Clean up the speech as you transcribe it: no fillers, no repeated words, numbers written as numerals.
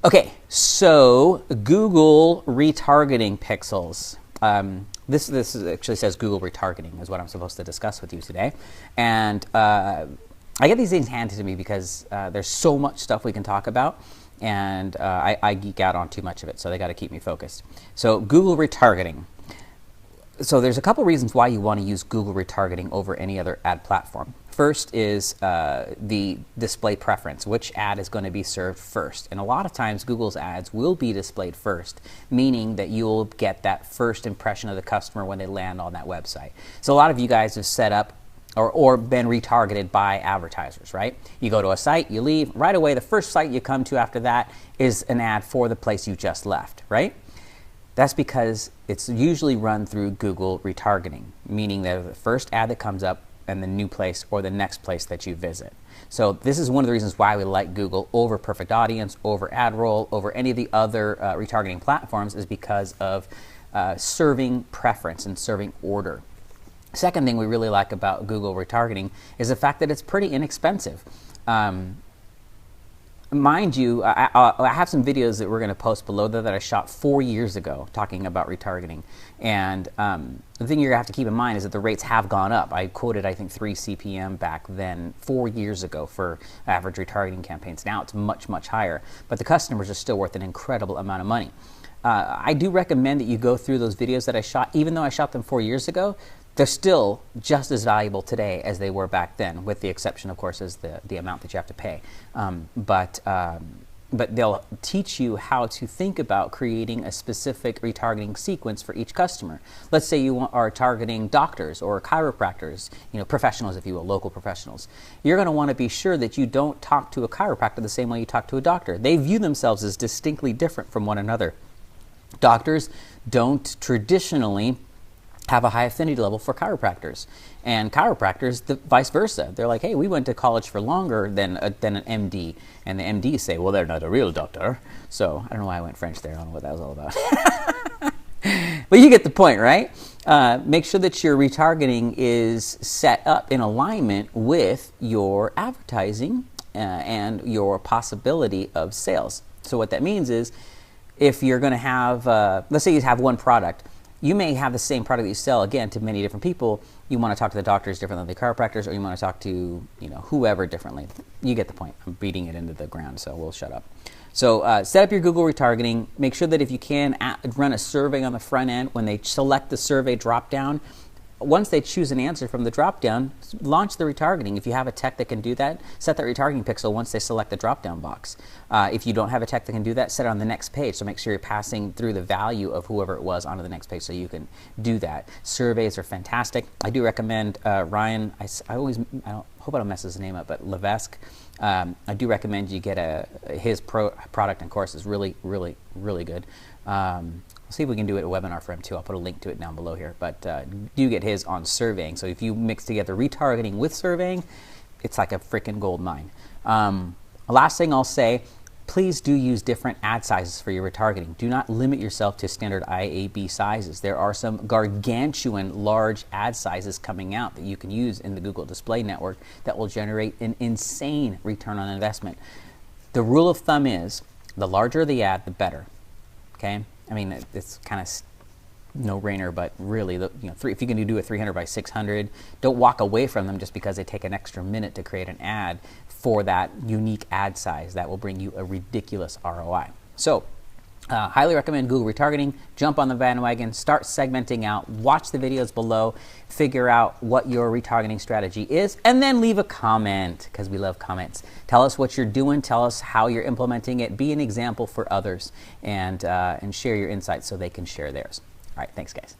Okay, so Google retargeting pixels. This actually says Google retargeting is what I'm supposed to discuss with you today. And I get these things handed to me because there's so much stuff we can talk about, and I geek out on too much of it, so they got to keep me focused. So Google retargeting. So there's a couple reasons why you want to use Google retargeting over any other ad platform. First is the display preference, which ad is going to be served first. And a lot of times Google's ads will be displayed first, meaning that you'll get that first impression of the customer when they land on that website. So a lot of you guys have set up or been retargeted by advertisers, right? You go to a site, you leave, right away the first site you come to after that is an ad for the place you just left, right? That's because it's usually run through Google retargeting, meaning that the first ad that comes up and the new place or the next place that you visit. So this is one of the reasons why we like Google over Perfect Audience, over AdRoll, over any of the other retargeting platforms, is because of serving preference and serving order. Second thing we really like about Google retargeting is the fact that it's pretty inexpensive. Mind you, I have some videos that we're going to post below there that I shot 4 years ago talking about retargeting. And the thing you're going to have to keep in mind is that the rates have gone up. I quoted, I think, 3 CPM back then 4 years ago for average retargeting campaigns. Now it's much, much higher. But the customers are still worth an incredible amount of money. I do recommend that you go through those videos that I shot. Even though I shot them 4 years ago, they're still just as valuable today as they were back then, with the exception, of course, is the amount that you have to pay. But they'll teach you how to think about creating a specific retargeting sequence for each customer. Let's say you are targeting doctors or chiropractors, professionals, if you will, local professionals. You're going to want to be sure that you don't talk to a chiropractor the same way you talk to a doctor. They view themselves as distinctly different from one another. Doctors don't traditionally have a high affinity level for chiropractors, and chiropractors vice versa. They're like, hey, we went to college for longer than an MD, and the MDs say, well, they're not a real doctor. So I don't know why I went French there. I don't know what that was all about. But you get the point, right? Make sure that your retargeting is set up in alignment with your advertising and your possibility of sales. So what that means is, if you're going to have, let's say you have one product, you may have the same product that you sell, again, to many different people. You want to talk to the doctors differently than the chiropractors, or you want to talk to whoever differently. You get the point. I'm beating it into the ground, so we'll shut up. So set up your Google retargeting. Make sure that if you can, run a survey on the front end. When they select the survey dropdown, once they choose an answer from the dropdown, launch the retargeting. If you have a tech that can do that, set that retargeting pixel once they select the dropdown box. If you don't have a tech that can do that, set it on the next page. So make sure you're passing through the value of whoever it was onto the next page so you can do that. Surveys are fantastic. I do recommend Ryan, I hope I don't mess his name up, but Levesque. I do recommend you get his product and course is really, really, really good. We'll see if we can do a webinar for him too. I'll put a link to it down below here. But do get his on surveying. So if you mix together retargeting with surveying, it's like a freaking gold mine. Last thing I'll say, please do use different ad sizes for your retargeting. Do not limit yourself to standard IAB sizes. There are some gargantuan large ad sizes coming out that you can use in the Google Display Network that will generate an insane return on investment. The rule of thumb is, the larger the ad, the better. Okay? I mean, it's kind of no-brainer, but really, if you can do a 300 by 600, don't walk away from them just because they take an extra minute to create an ad for that unique ad size. That will bring you a ridiculous ROI. So, highly recommend Google retargeting. Jump on the bandwagon, start segmenting out, watch the videos below, figure out what your retargeting strategy is, and then leave a comment, because we love comments. Tell us what you're doing, tell us how you're implementing it, be an example for others, and share your insights so they can share theirs. All right, thanks guys.